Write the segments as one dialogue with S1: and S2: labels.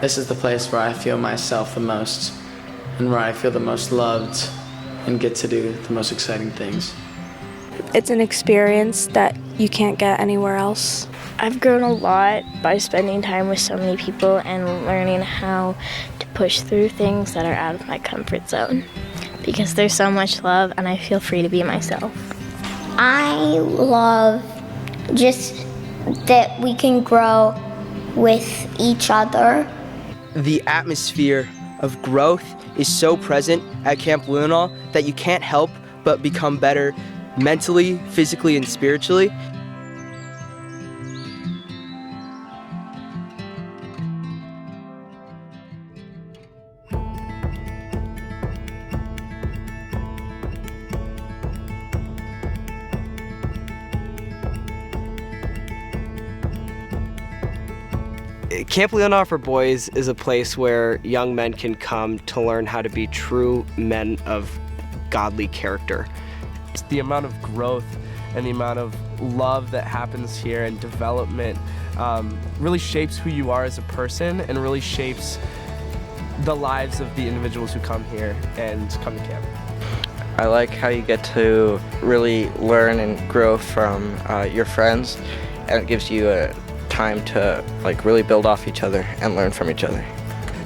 S1: This is the place where I feel myself the most and where I feel the most loved and get to do the most exciting things.
S2: It's an experience that you can't get anywhere else.
S3: I've grown a lot by spending time with so many people and learning how to push through things that are out of my comfort zone, because there's so much love and I feel free to be myself.
S4: I love just that we can grow with each other.
S5: The atmosphere of growth is so present at Camp Leelanau that you can't help but become better mentally, physically, and spiritually. Camp Leelanau for Boys is a place where young men can come to learn how to be true men of godly character.
S6: It's the amount of growth and the amount of love that happens here and development really shapes who you are as a person and really shapes the lives of the individuals who come here and come to camp.
S7: I like how you get to really learn and grow from your friends, and it gives you a time to really build off each other and learn from each other.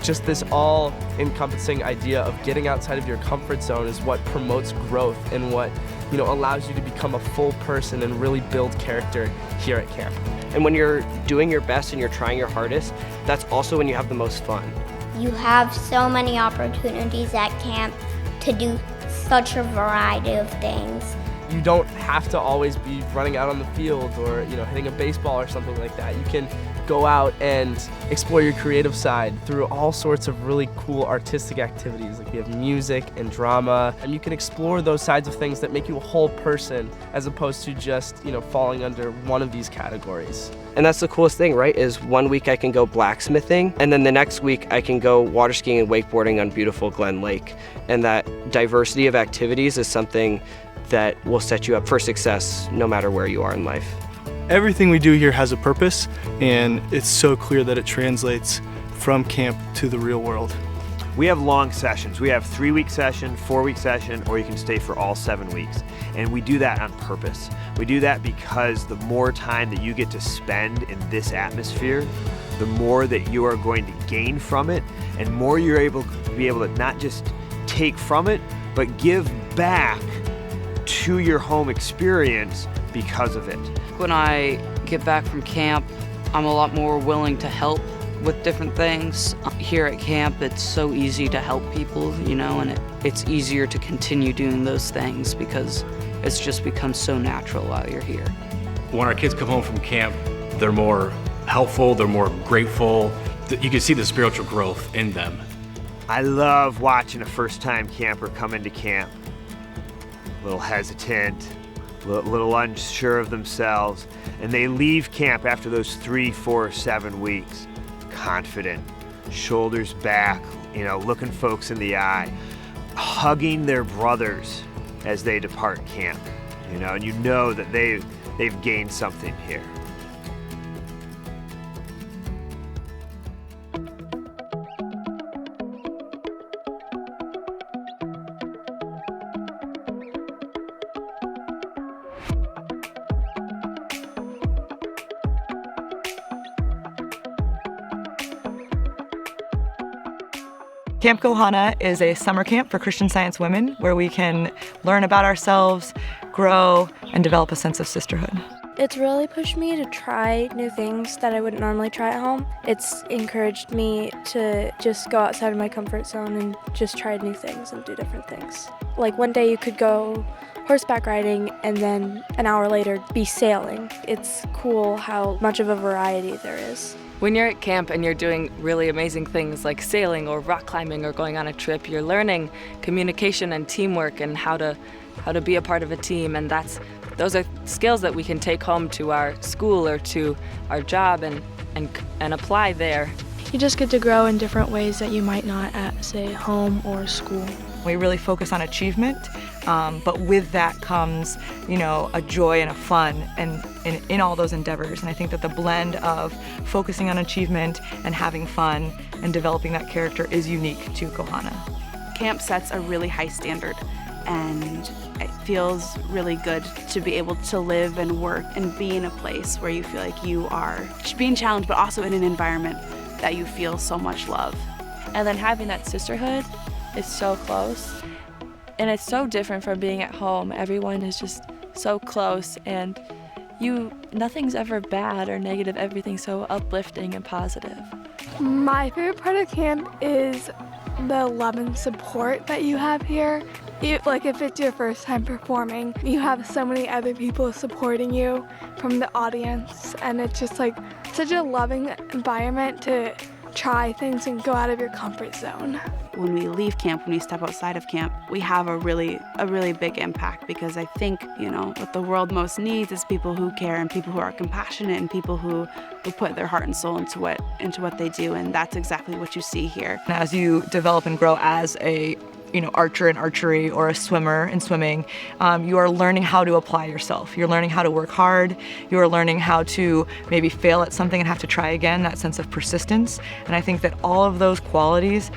S6: Just this all-encompassing idea of getting outside of your comfort zone is what promotes growth and what allows you to become a full person and really build character here at camp.
S5: And when you're doing your best and you're trying your hardest, that's also when you have the most fun.
S4: You have so many opportunities at camp to do such a variety of things.
S6: You don't have to always be running out on the field or hitting a baseball or something like that. You can go out and explore your creative side through all sorts of really cool artistic activities. Like we have music and drama, and you can explore those sides of things that make you a whole person as opposed to just falling under one of these categories.
S5: And that's the coolest thing, right? Is one week I can go blacksmithing, and then the next week I can go water skiing and wakeboarding on beautiful Glen Lake. And that diversity of activities is something that will set you up for success no matter where you are in life.
S8: Everything we do here has a purpose, and it's so clear that it translates from camp to the real world.
S9: We have long sessions. We have 3-week session, 4-week session, or you can stay for all 7 weeks. And we do that on purpose. We do that because the more time that you get to spend in this atmosphere, the more that you are going to gain from it, and more you're able to not just take from it, but give back to your home experience because of it.
S10: When I get back from camp, I'm a lot more willing to help with different things. Here at camp, it's so easy to help people, and it's easier to continue doing those things because it's just become so natural while you're here.
S11: When our kids come home from camp, they're more helpful, they're more grateful. You can see the spiritual growth in them.
S9: I love watching a first-time camper come into camp. A little hesitant, a little unsure of themselves, and they leave camp after those 3, 4, 7 weeks, confident, shoulders back, looking folks in the eye, hugging their brothers as they depart camp, and you know that they've gained something here.
S12: Camp Kohana is a summer camp for Christian Science women where we can learn about ourselves, grow, and develop a sense of sisterhood.
S2: It's really pushed me to try new things that I wouldn't normally try at home. It's encouraged me to just go outside of my comfort zone and just try new things and do different things. Like one day you could go horseback riding and then an hour later be sailing. It's cool how much of a variety there is.
S13: When you're at camp and you're doing really amazing things like sailing or rock climbing or going on a trip, you're learning communication and teamwork and how to be a part of a team, and those are skills that we can take home to our school or to our job and apply there.
S2: You just get to grow in different ways that you might not at, say, home or school.
S12: We really focus on achievement, but with that comes, a joy and a fun and in all those endeavors. And I think that the blend of focusing on achievement and having fun and developing that character is unique to Kohana.
S14: Camp sets a really high standard, and it feels really good to be able to live and work and be in a place where you feel like you are being challenged, but also in an environment that you feel so much love.
S2: And then having that sisterhood is so close, and it's so different from being at home. Everyone is just so close, and nothing's ever bad or negative. Everything's so uplifting and positive.
S15: My favorite part of camp is the love and support that you have here. If it's your first time performing, you have so many other people supporting you from the audience, and it's just like such a loving environment to try things and go out of your comfort zone.
S14: When we leave camp, when we step outside of camp, we have a really big impact, because I think, what the world most needs is people who care and people who are compassionate and people who put their heart and soul into what they do, and that's exactly what you see here.
S12: As you develop and grow as a archer in archery or a swimmer in swimming, you are learning how to apply yourself. You're learning how to work hard. You are learning how to maybe fail at something and have to try again, that sense of persistence. And I think that all of those qualities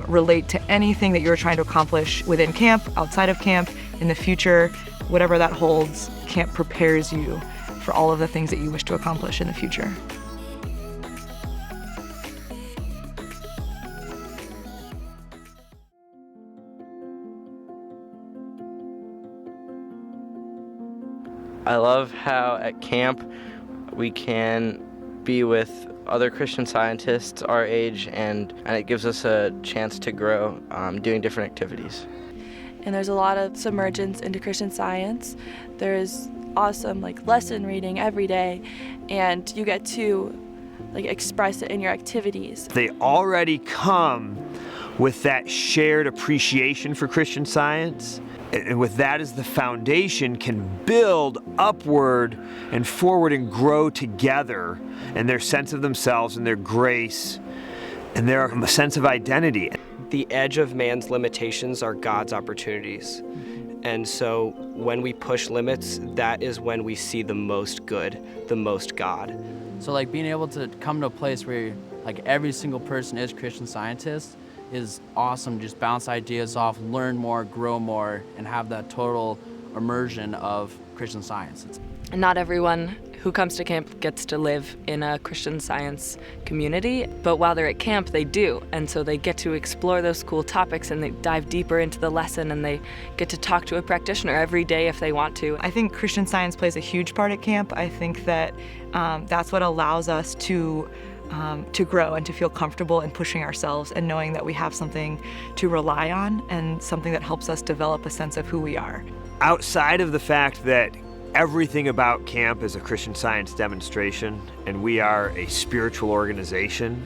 S12: relate to anything that you're trying to accomplish within camp, outside of camp, in the future, whatever that holds. Camp prepares you for all of the things that you wish to accomplish in the future.
S7: I love how at camp we can be with other Christian scientists our age, and it gives us a chance to grow doing different activities.
S2: And there's a lot of submergence into Christian Science. There's awesome lesson reading every day, and you get to express it in your activities.
S9: They already come with that shared appreciation for Christian Science. And with that as the foundation, can build upward and forward and grow together in their sense of themselves and their grace and their sense of identity.
S5: The edge of man's limitations are God's opportunities. And so when we push limits, that is when we see the most good, the most God.
S16: So being able to come to a place where every single person is Christian Scientist is awesome. Just bounce ideas off, learn more, grow more, and have that total immersion of Christian Science.
S13: And not everyone who comes to camp gets to live in a Christian Science community, but while they're at camp, they do. And so they get to explore those cool topics, and they dive deeper into the lesson, and they get to talk to a practitioner every day if they want to.
S12: I think Christian Science plays a huge part at camp. I think that that's what allows us to grow and to feel comfortable in pushing ourselves and knowing that we have something to rely on and something that helps us develop a sense of who we are.
S9: Outside of the fact that everything about camp is a Christian Science demonstration and we are a spiritual organization,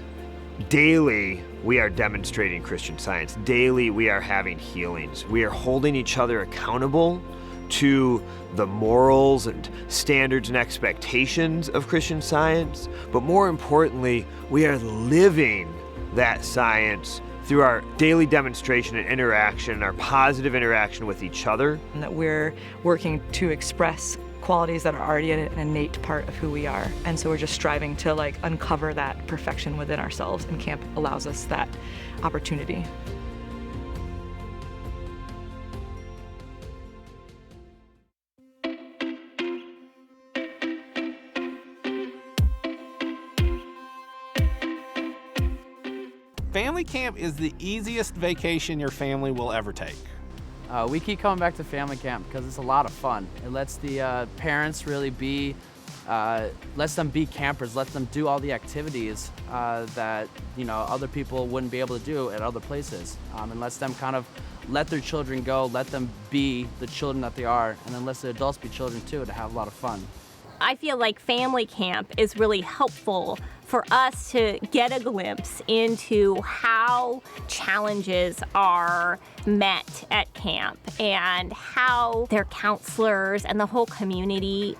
S9: daily we are demonstrating Christian Science. Daily we are having healings. We are holding each other accountable to the morals and standards and expectations of Christian Science, but more importantly, we are living that science through our daily demonstration and interaction, our positive interaction with each other.
S12: And that we're working to express qualities that are already an innate part of who we are. And so we're just striving to uncover that perfection within ourselves, and camp allows us that opportunity.
S17: Family camp is the easiest vacation your family will ever take.
S16: We keep coming back to family camp because it's a lot of fun. It lets the parents really lets them be campers, lets them do all the activities that other people wouldn't be able to do at other places, and lets them kind of let their children go, let them be the children that they are, and then lets the adults be children too, to have a lot of fun.
S18: I feel like family camp is really helpful for us to get a glimpse into how challenges are met at camp and how their counselors and the whole community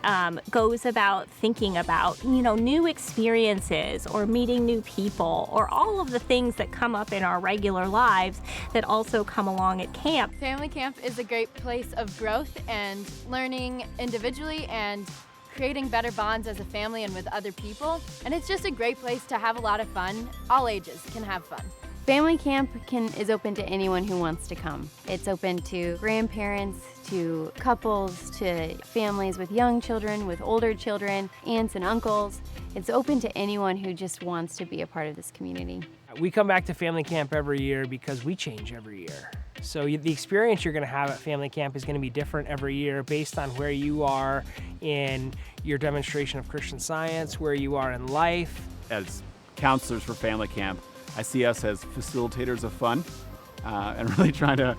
S18: goes about thinking about, new experiences or meeting new people or all of the things that come up in our regular lives that also come along at camp.
S19: Family camp is a great place of growth and learning individually and creating better bonds as a family and with other people. And it's just a great place to have a lot of fun. All ages can have fun.
S20: Family camp is open to anyone who wants to come. It's open to grandparents, to couples, to families with young children, with older children, aunts and uncles. It's open to anyone who just wants to be a part of this community.
S21: We come back to family camp every year because we change every year. So the experience you're going to have at family camp is going to be different every year based on where you are in your demonstration of Christian Science, where you are in life.
S22: As counselors for family camp, I see us as facilitators of fun and really trying to,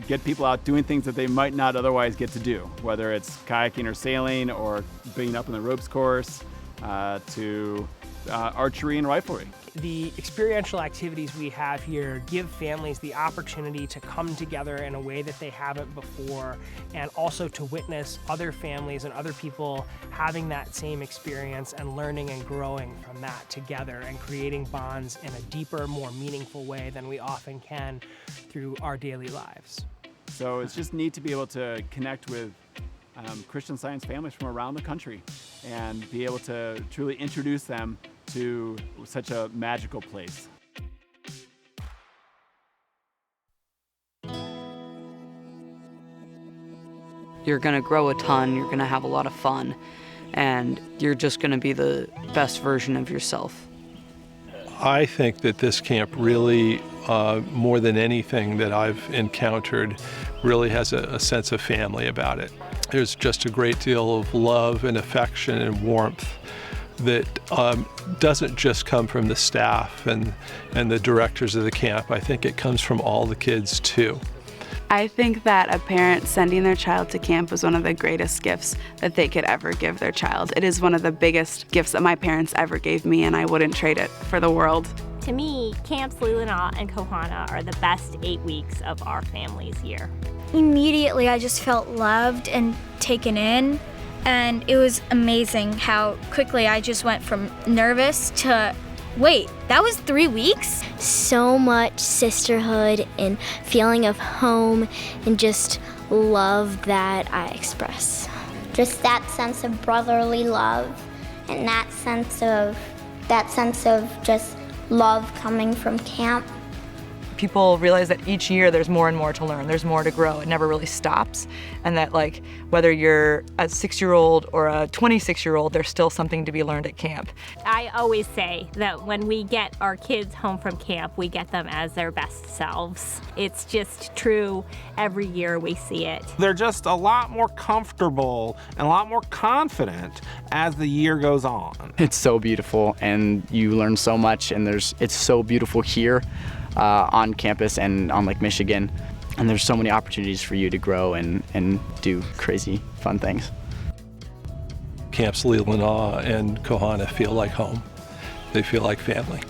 S22: get people out doing things that they might not otherwise get to do, whether it's kayaking or sailing or being up in the ropes course to archery and riflery.
S21: The experiential activities we have here give families the opportunity to come together in a way that they haven't before, and also to witness other families and other people having that same experience and learning and growing from that together and creating bonds in a deeper, more meaningful way than we often can through our daily lives.
S22: So it's just neat to be able to connect with Christian Science families from around the country and be able to truly introduce them to such a magical place.
S10: You're going to grow a ton, you're going to have a lot of fun, and you're just going to be the best version of yourself.
S23: I think that this camp really, more than anything that I've encountered, really has a sense of family about it. There's just a great deal of love and affection and warmth that doesn't just come from the staff and the directors of the camp. I think it comes from all the kids too.
S14: I think that a parent sending their child to camp is one of the greatest gifts that they could ever give their child. It is one of the biggest gifts that my parents ever gave me, and I wouldn't trade it for the world.
S18: To me, Camps Leelanau and Kohana are the best 8 weeks of our family's year.
S4: Immediately, I just felt loved and taken in, and it was amazing how quickly I just went from nervous to, wait, that was 3 weeks? So much sisterhood and feeling of home and just love that I express. Just that sense of brotherly love and that sense of just love coming from camp.
S12: People realize that each year there's more and more to learn, there's more to grow, it never really stops, and that whether you're a 6-year-old or a 26-year-old, there's still something to be learned at camp.
S18: I always say that when we get our kids home from camp, we get them as their best selves. It's just true every year we see it.
S17: They're just a lot more comfortable and a lot more confident as the year goes on.
S24: It's so beautiful and you learn so much, and it's so beautiful here on campus and on Lake Michigan, and there's so many opportunities for you to grow and do crazy fun things.
S23: Camps Leelanau and Kohana feel like home. They feel like family.